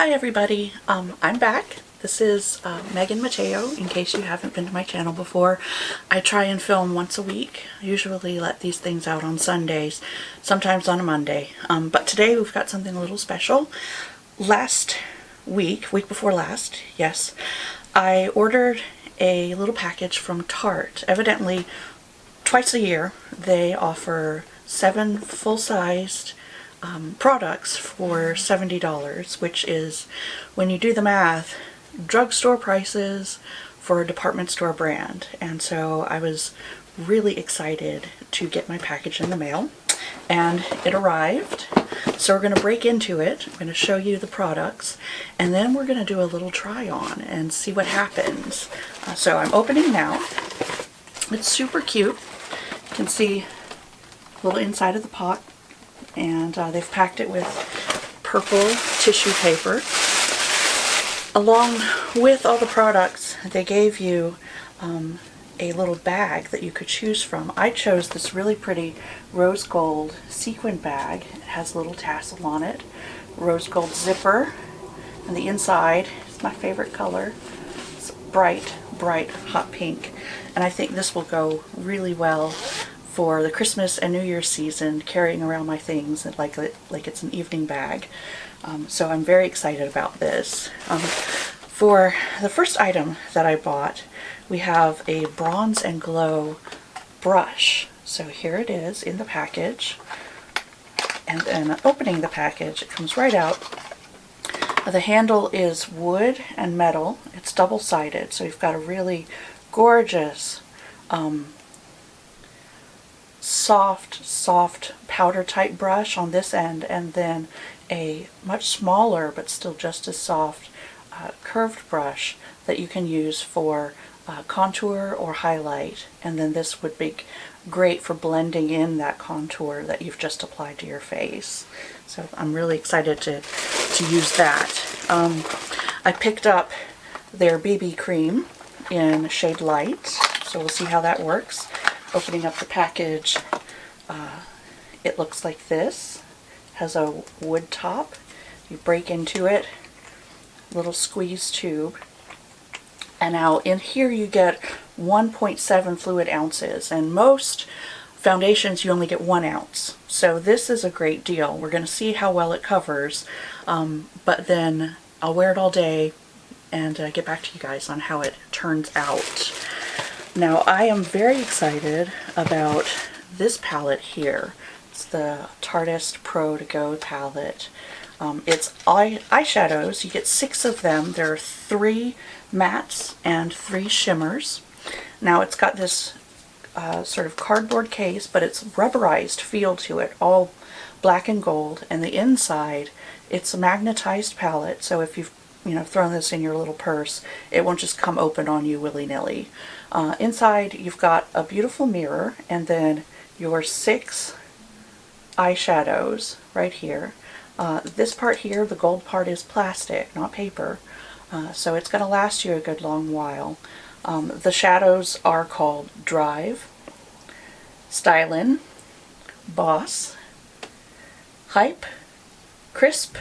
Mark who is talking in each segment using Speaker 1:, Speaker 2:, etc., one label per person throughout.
Speaker 1: Hi everybody, I'm back. This is Megan Mateo, in case you haven't been to my channel before. I try and film once a week. I usually let these things out on Sundays, sometimes on a Monday. But today we've got something a little special. Last week before last, yes, I ordered a little package from Tarte. Evidently, twice a year they offer 7 full-sized products for $70, which is, when you do the math, drugstore prices for a department store brand. And so I was really excited to get my package in the mail, and it arrived. So we're going to break into it. I'm going to show you the products, and then we're going to do a little try on and see what happens. So I'm opening now. It's super cute. You can see a little inside of the pot, and they've packed it with purple tissue paper. Along with all the products, they gave you a little bag that you could choose from. I chose this really pretty rose gold sequin bag. It has a little tassel on it, rose gold zipper, and the inside is my favorite color. It's bright hot pink, and I think this will go really well for the Christmas and New Year's season, carrying around my things like it's an evening bag. So I'm very excited about this. For the first item that I bought, we have a Bronze and Glow brush. So here it is in the package, and then opening the package, it comes right out. The handle is wood and metal. It's double-sided, so you've got a really gorgeous soft powder type brush on this end, and then a much smaller but still just as soft curved brush that you can use for contour or highlight, and then this would be great for blending in that contour that you've just applied to your face. So I'm really excited to use that. I picked up their BB cream in shade Light, so we'll see how that works. Opening up the package, it looks like this. It has a wood top. You break into it, little squeeze tube, and now in here you get 1.7 fluid ounces, and most foundations you only get 1 ounce. So this is a great deal. We're going to see how well it covers, but then I'll wear it all day and get back to you guys on how it turns out. Now I am very excited about this palette here. It's the Tarteist Pro To Go palette. It's eyeshadows. You get 6 of them. There are 3 mattes and 3 shimmers. Now it's got this sort of cardboard case, but it's rubberized feel to it, all black and gold. And the inside, it's a magnetized palette, so if you've thrown this in your little purse, it won't just come open on you willy-nilly. Inside you've got a beautiful mirror, and then your 6 eyeshadows right here. This part here, the gold part, is plastic, not paper, so it's going to last you a good long while. The shadows are called Drive, Stylin, Boss, Hype, Crisp,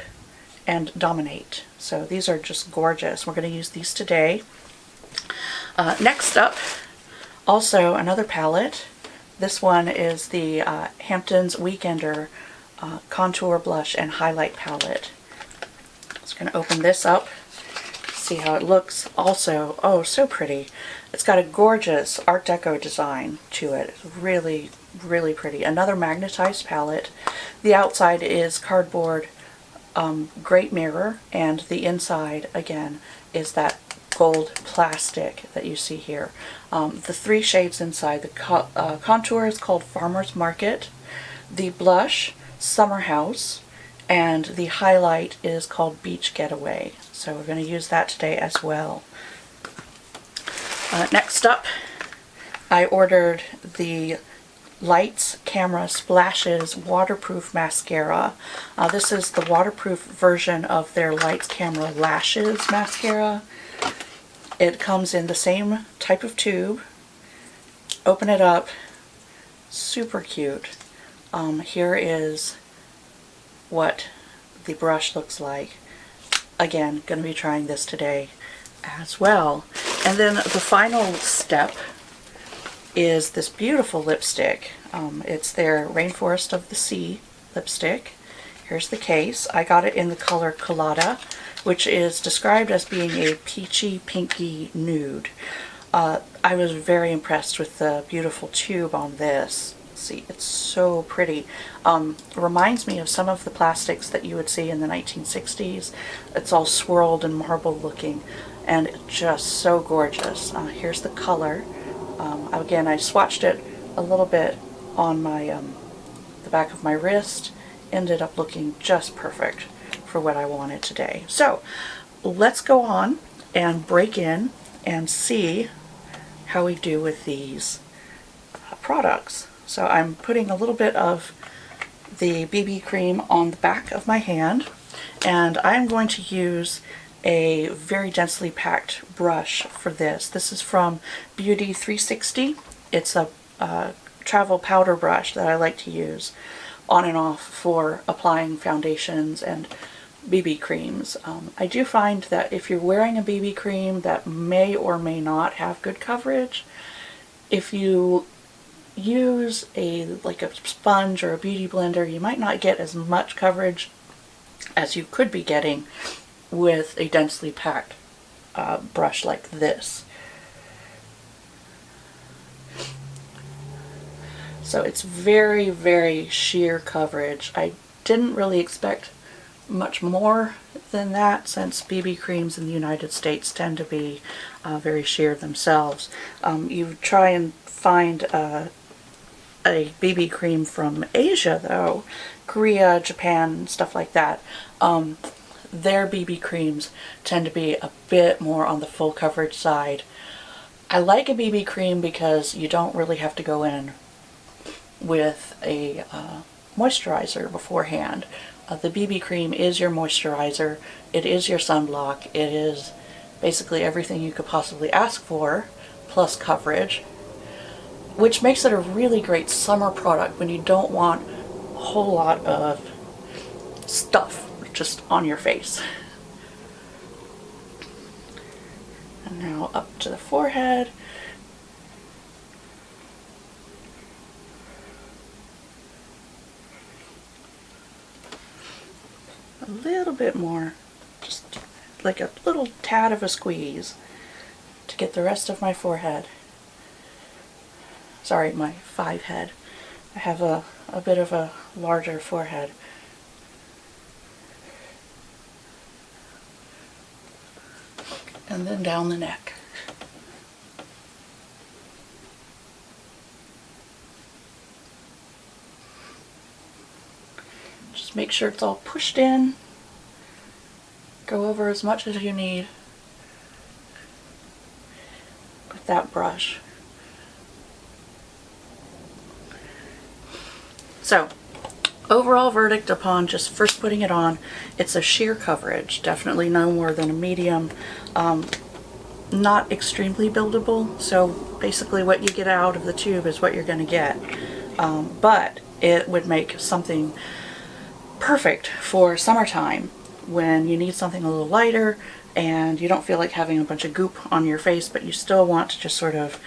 Speaker 1: and Dominate. So these are just gorgeous. We're going to use these today. Next up, also another palette. This one is the Hampton's Weekender Contour Blush and Highlight Palette. Just going to open this up, see how it looks. Also, oh, so pretty. It's got a gorgeous Art Deco design to it. It's really, really pretty. Another magnetized palette. The outside is cardboard, great mirror, and the inside again is that gold plastic that you see here. The 3 shades inside, the contour is called Farmer's Market, the blush Summer House, and the highlight is called Beach Getaway. So we're going to use that today as well. Next up, I ordered the Lights Camera Splashes Waterproof Mascara. This is the waterproof version of their Lights Camera Lashes Mascara. It comes in the same type of tube. Open it up. Super cute. Here is what the brush looks like. again, going to be trying this today as well. And then the final step is this beautiful lipstick. It's their Rainforest of the Sea lipstick. Here's the case. I got it in the color Colada, which is described as being a peachy pinky nude. I was very impressed with the beautiful tube on this. See, it's so pretty. It reminds me of some of the plastics that you would see in the 1960s. It's all swirled and marble looking, and it's just so gorgeous. Here's the color. Again, I swatched it a little bit on my the back of my wrist. Ended up looking just perfect for what I wanted today. So let's go on and break in and see how we do with these products. So I'm putting a little bit of the BB cream on the back of my hand, and I'm going to use a very densely packed brush for this. This is from Beauty 360. It's a travel powder brush that I like to use on and off for applying foundations and BB creams. I do find that if you're wearing a BB cream that may or may not have good coverage, if you use like a sponge or a beauty blender, you might not get as much coverage as you could be getting with a densely packed brush like this. So it's very, very sheer coverage. I didn't really expect much more than that, since BB creams in the United States tend to be very sheer themselves. You try and find a BB cream from Asia though, Korea, Japan, stuff like that, their BB creams tend to be a bit more on the full coverage side. I like a BB cream because you don't really have to go in with a moisturizer beforehand. The BB cream is your moisturizer, it is your sunblock, it is basically everything you could possibly ask for, plus coverage, which makes it a really great summer product when you don't want a whole lot of stuff just on your face. And now up to the forehead. A little bit more, just like a little tad of a squeeze to get the rest of my forehead. Sorry, my 5 head. I have a bit of a larger forehead. And then down the neck. Just make sure it's all pushed in. Go over as much as you need with that brush. So, overall verdict upon just first putting it on, it's a sheer coverage, definitely no more than a medium, not extremely buildable, so basically what you get out of the tube is what you're going to get, but it would make something perfect for summertime when you need something a little lighter and you don't feel like having a bunch of goop on your face, but you still want to just sort of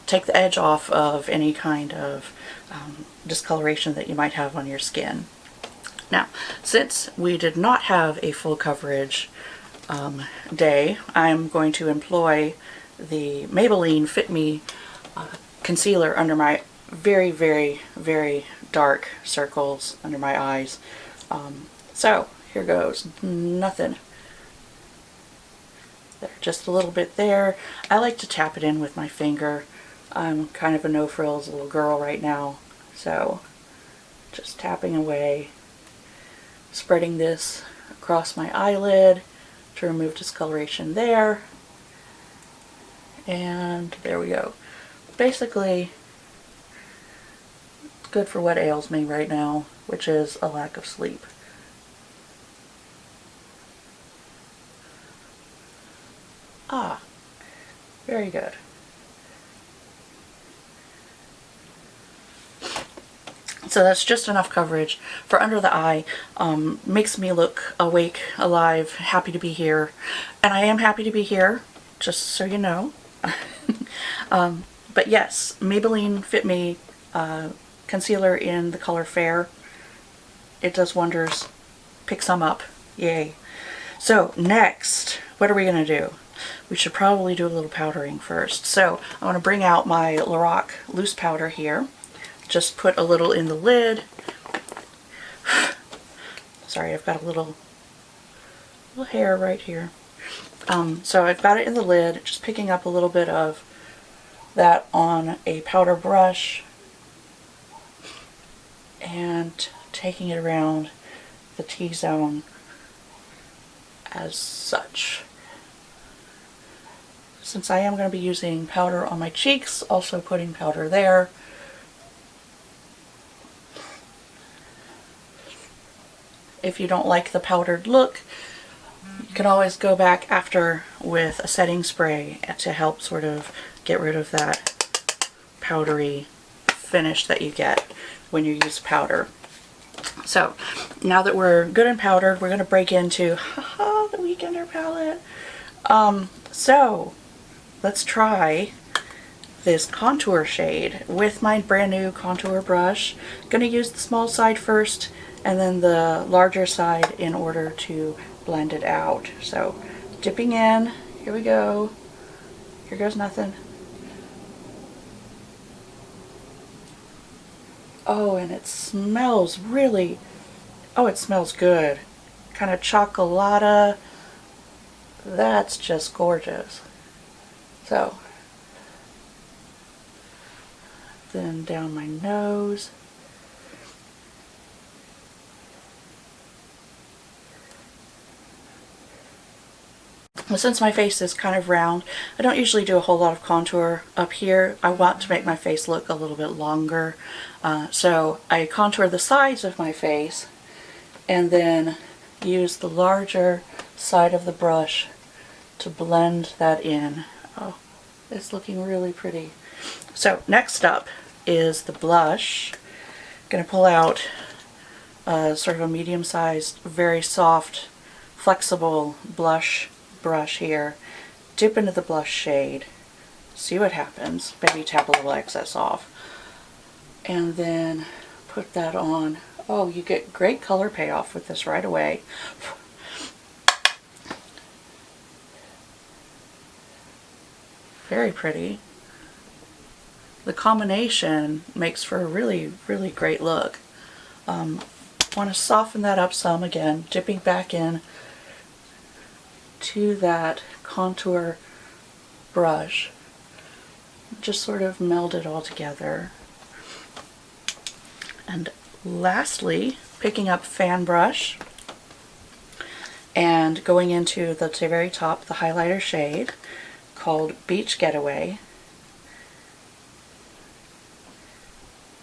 Speaker 1: take the edge off of any kind of discoloration that you might have on your skin. Now, since we did not have a full coverage day, I'm going to employ the Maybelline Fit Me concealer under my very, very, very dark circles under my eyes. So, here goes. Nothing. There, just a little bit there. I like to tap it in with my finger. I'm kind of a no-frills little girl right now, so just tapping away, spreading this across my eyelid to remove discoloration there, and there we go. Basically, good for what ails me right now, which is a lack of sleep. Ah, very good. So that's just enough coverage for under the eye. Makes me look awake, alive, happy to be here. And I am happy to be here, just so you know. But yes, Maybelline Fit Me concealer in the color Fair. It does wonders. Pick some up. Yay. So next, what are we going to do? We should probably do a little powdering first. So I want to bring out my Lorac loose powder here. Just put a little in the lid. Sorry, I've got a little hair right here. So I've got it in the lid, just picking up a little bit of that on a powder brush and taking it around the T-zone as such. Since I am going to be using powder on my cheeks, also putting powder there. If you don't like the powdered look, you can always go back after with a setting spray to help sort of get rid of that powdery finish that you get when you use powder. So now that we're good and powdered, we're going to break into the Weekender palette. So let's try this contour shade with my brand new contour brush. I'm going to use the small side first and then the larger side in order to blend it out. So dipping in, here we go. Here goes nothing. Oh, and it smells really, oh, it smells good. Kind of chocolata. That's just gorgeous. So, then down my nose. Well, since my face is kind of round, I don't usually do a whole lot of contour up here. I want to make my face look a little bit longer. So I contour the sides of my face and then use the larger side of the brush to blend that in. Oh, it's looking really pretty. So next up is the blush. I'm going to pull out sort of a medium-sized, very soft, flexible blush brush here, dip into the blush shade, see what happens, maybe tap a little excess off, and then put that on. Oh, you get great color payoff with this right away. Very pretty. The combination makes for a really, really great look. Want to soften that up some again, dipping back in to that contour brush. Just sort of meld it all together. And lastly, picking up fan brush and going into the very top, the highlighter shade called Beach Getaway.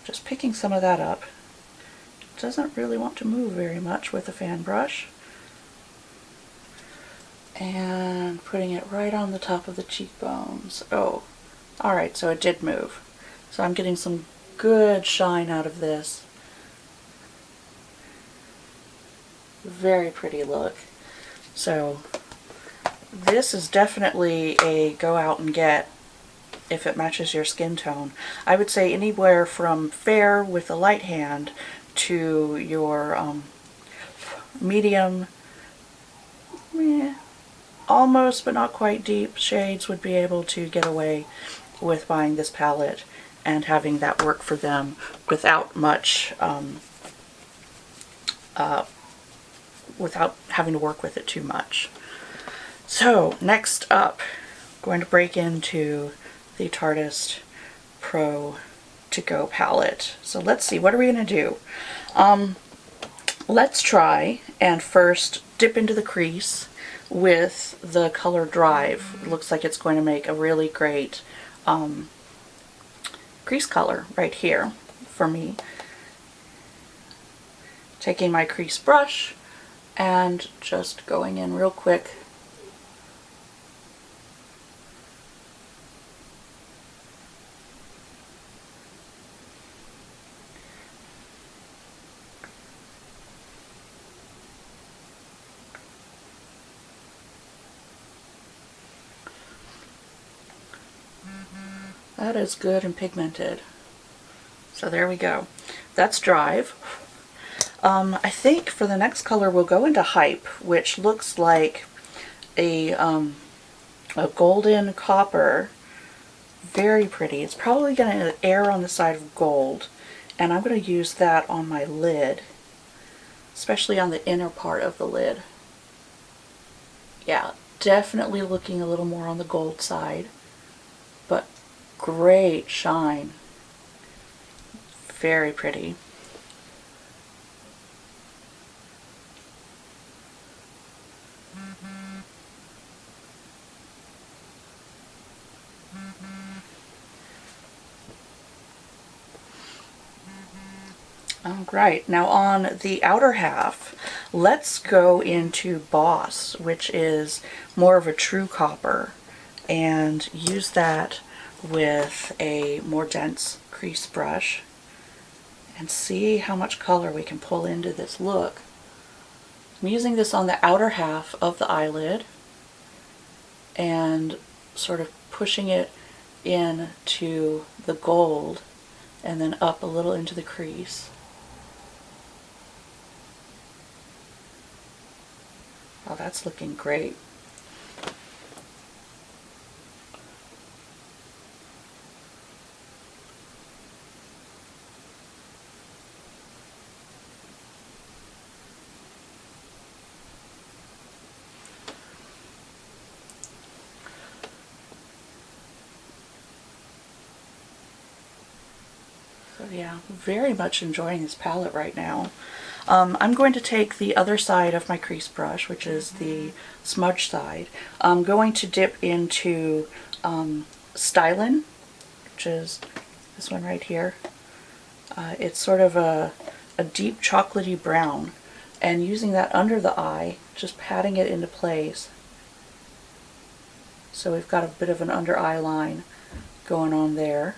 Speaker 1: Just picking some of that up. Doesn't really want to move very much with a fan brush. And putting it right on the top of the cheekbones. Oh, alright, so it did move. So I'm getting some good shine out of this. Very pretty look. So this is definitely a go out and get if it matches your skin tone. I would say anywhere from fair with a light hand to your medium, almost but not quite deep shades would be able to get away with buying this palette and having that work for them without much, without having to work with it too much. So next up, I'm going to break into the Tarteist Pro To Go palette. So let's see, what are we going to do? Let's try and first dip into the crease with the color Drive. It looks like it's going to make a really great crease color right here for me. Taking my crease brush and just going in real quick. That is good and pigmented. So there we go. That's Drive. I think for the next color we'll go into Hype, which looks like a golden copper. Very pretty. It's probably going to err on the side of gold, and I'm going to use that on my lid, especially on the inner part of the lid. Yeah, definitely looking a little more on the gold side, but great shine. Very pretty. Alright, now on the outer half, let's go into Boss, which is more of a true copper, and use that with a more dense crease brush and see how much color we can pull into this look. I'm using this on the outer half of the eyelid and sort of pushing it into the gold and then up a little into the crease. Oh, that's looking great. So yeah, very much enjoying this palette right now. I'm going to take the other side of my crease brush, which is the smudge side. I'm going to dip into Stylin, which is this one right here. It's sort of a deep chocolatey brown, and using that under the eye, just patting it into place. So we've got a bit of an under eye line going on there.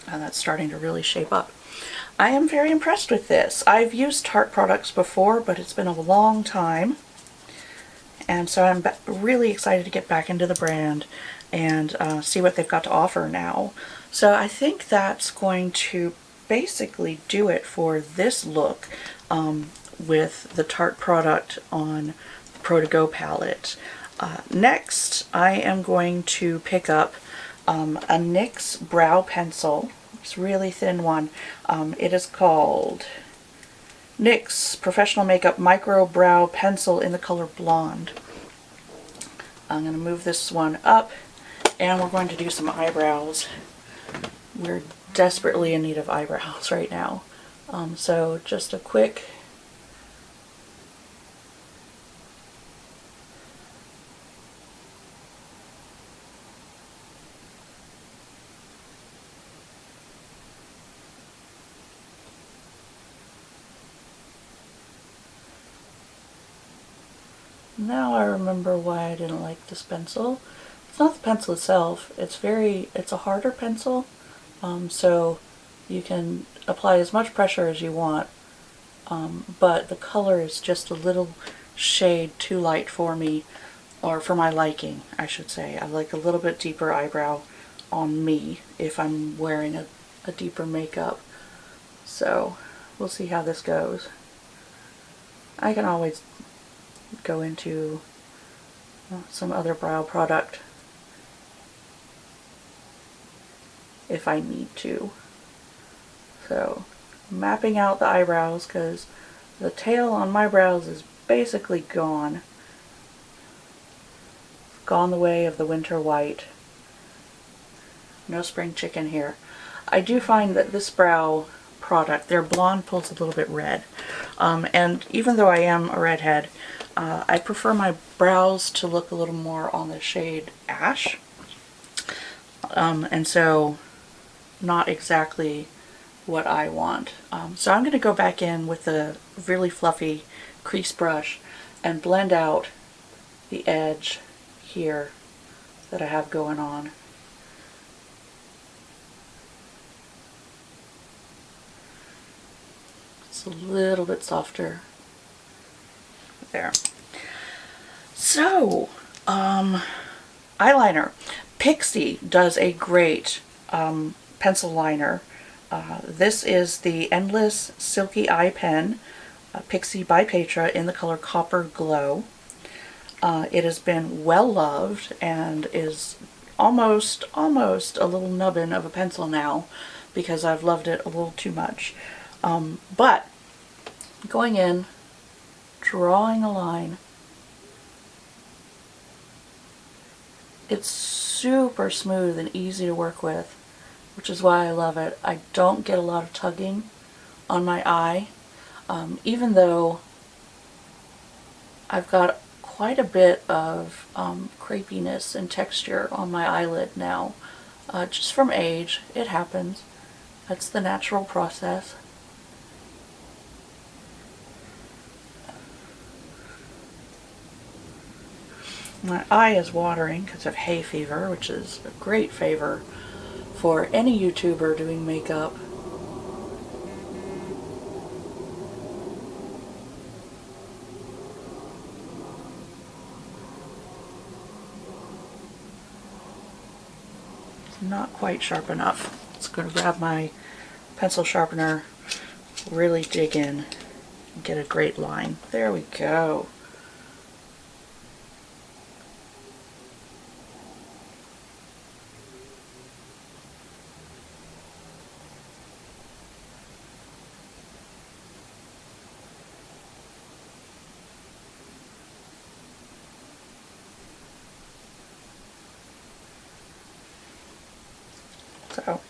Speaker 1: And that's starting to really shape up. I am very impressed with this. I've used Tarte products before, but it's been a long time. And so I'm really excited to get back into the brand and see what they've got to offer now. So I think that's going to basically do it for this look with the Tarte product on the Pro To Go palette. Next, I am going to pick up a NYX brow pencil. It's a really thin one. It is called NYX Professional Makeup Micro Brow Pencil in the color Blonde. I'm going to move this one up, and we're going to do some eyebrows. We're desperately in need of eyebrows right now. So just a quick Now I remember why I didn't like this pencil. It's not the pencil itself. It's a harder pencil, so you can apply as much pressure as you want, but the color is just a little shade too light for me, or for my liking, I should say. I like a little bit deeper eyebrow on me if I'm wearing a deeper makeup. So we'll see how this goes. I can always go into some other brow product if I need to. So mapping out the eyebrows, because the tail on my brows is basically gone. Gone the way of the winter white. No spring chicken here. I do find that this brow product, their blonde pulls a little bit red. And even though I am a redhead, I prefer my brows to look a little more on the shade Ash. And so not exactly what I want. So I'm going to go back in with a really fluffy crease brush and blend out the edge here that I have going on. It's a little bit softer. There. So, eyeliner. Pixi does a great pencil liner. This is the Endless Silky Eye Pen, Pixi by Petra, in the color Copper Glow. It has been well loved and is almost a little nubbin of a pencil now because I've loved it a little too much. But going in, drawing a line, it's super smooth and easy to work with, which is why I love it. I don't get a lot of tugging on my eye, even though I've got quite a bit of crepiness and texture on my eyelid now. Just from age, it happens. That's the natural process. My eye is watering because of hay fever, which is a great favor for any YouTuber doing makeup. It's not quite sharp enough. It's going to grab my pencil sharpener, really dig in, and get a great line. There we go. So,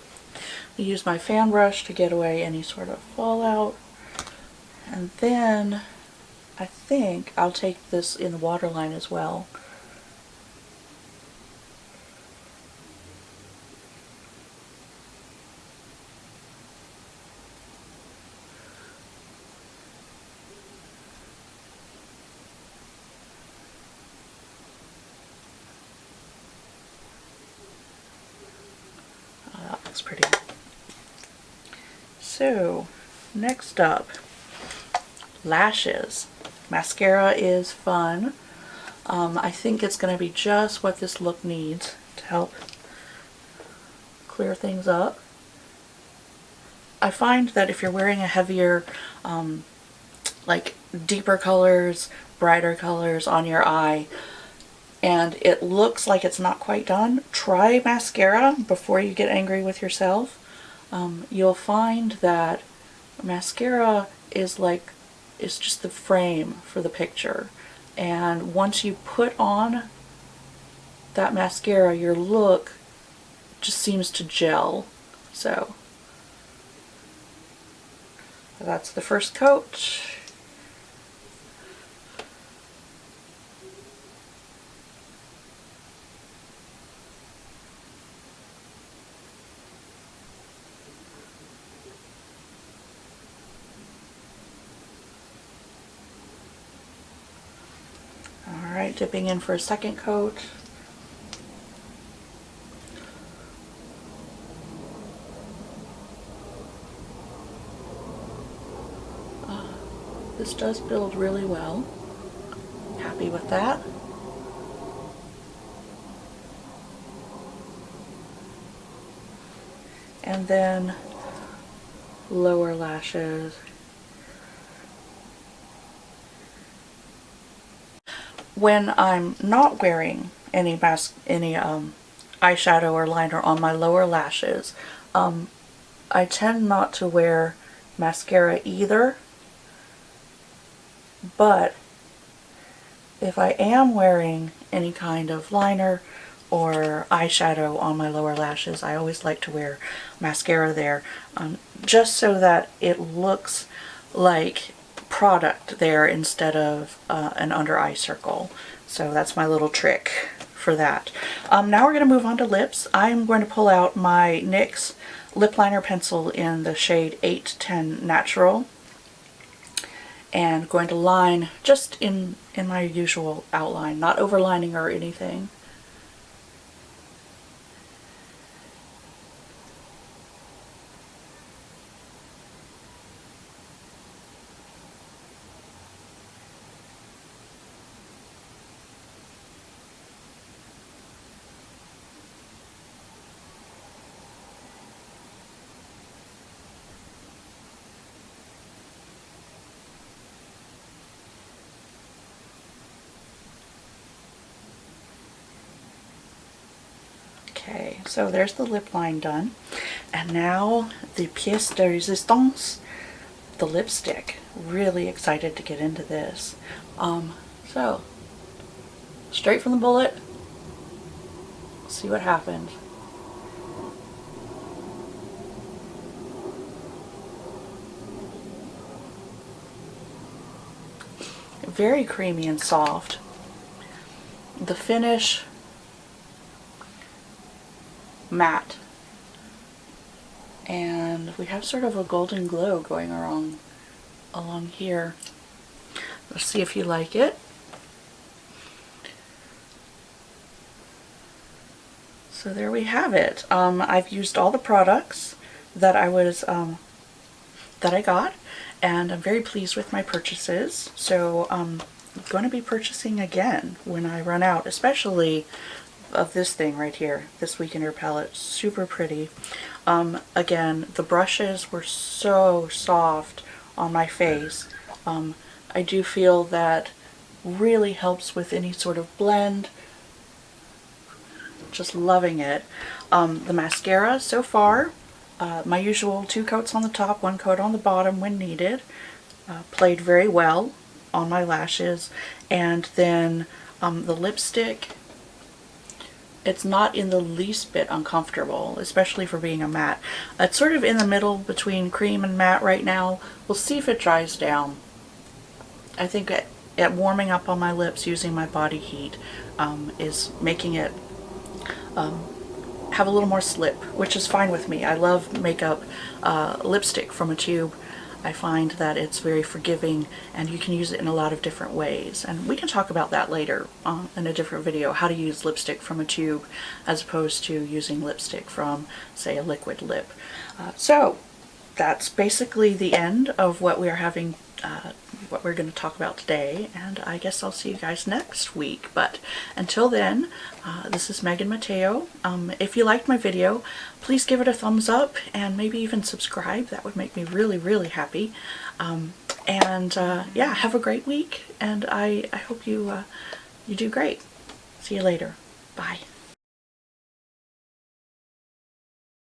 Speaker 1: I use my fan brush to get away any sort of fallout, and then I think I'll take this in the waterline as well. Looks pretty. So, next up, lashes. Mascara is fun. I think it's going to be just what this look needs to help clear things up. I find that if you're wearing a heavier, like deeper colors, brighter colors on your eye, and it looks like it's not quite done, try mascara before you get angry with yourself. You'll find that mascara is just the frame for the picture, and once you put on that mascara, your look just seems to gel. So that's the first coat. Alright, dipping in for a second coat. This does build really well. Happy with that. And then lower lashes. When I'm not wearing any eyeshadow or liner on my lower lashes, I tend not to wear mascara either. But if I am wearing any kind of liner or eyeshadow on my lower lashes, I always like to wear mascara there, just so that it looks like product there instead of an under eye circle. So that's my little trick for that. Now we're going to move on to lips. I'm going to pull out my NYX lip liner pencil in the shade 810 Natural, and going to line just in my usual outline, not overlining or anything. Okay, so there's the lip line done. And now the pièce de résistance, the lipstick. Really excited to get into this. So, straight from the bullet, see what happens. Very creamy and soft. The finish, matte. And we have sort of a golden glow going along here. Let's see if you like it. So there we have it. I've used all the products that I got, and I'm very pleased with my purchases. So I'm going to be purchasing again when I run out, especially of this thing right here, this Weekender palette. Super pretty. Again, the brushes were so soft on my face. I do feel that really helps with any sort of blend. Just loving it. The mascara so far, my usual 2 coats on the top, 1 coat on the bottom when needed. Played very well on my lashes. And then the lipstick, it's not in the least bit uncomfortable, especially for being a matte. It's sort of in the middle between cream and matte right now. We'll see if it dries down. I think it warming up on my lips using my body heat is making it have a little more slip, which is fine with me. I love makeup lipstick from a tube. I find that it's very forgiving and you can use it in a lot of different ways. And we can talk about that later in a different video, how to use lipstick from a tube as opposed to using lipstick from, say, a liquid lip. So that's basically the end of what we are having, what we're going to talk about today, and I guess I'll see you guys next week. But until then, this is Megan Mateo. If you liked my video, please give it a thumbs up and maybe even subscribe. That would make me really, really happy. Yeah, have a great week, and I hope you do great. See you later. Bye.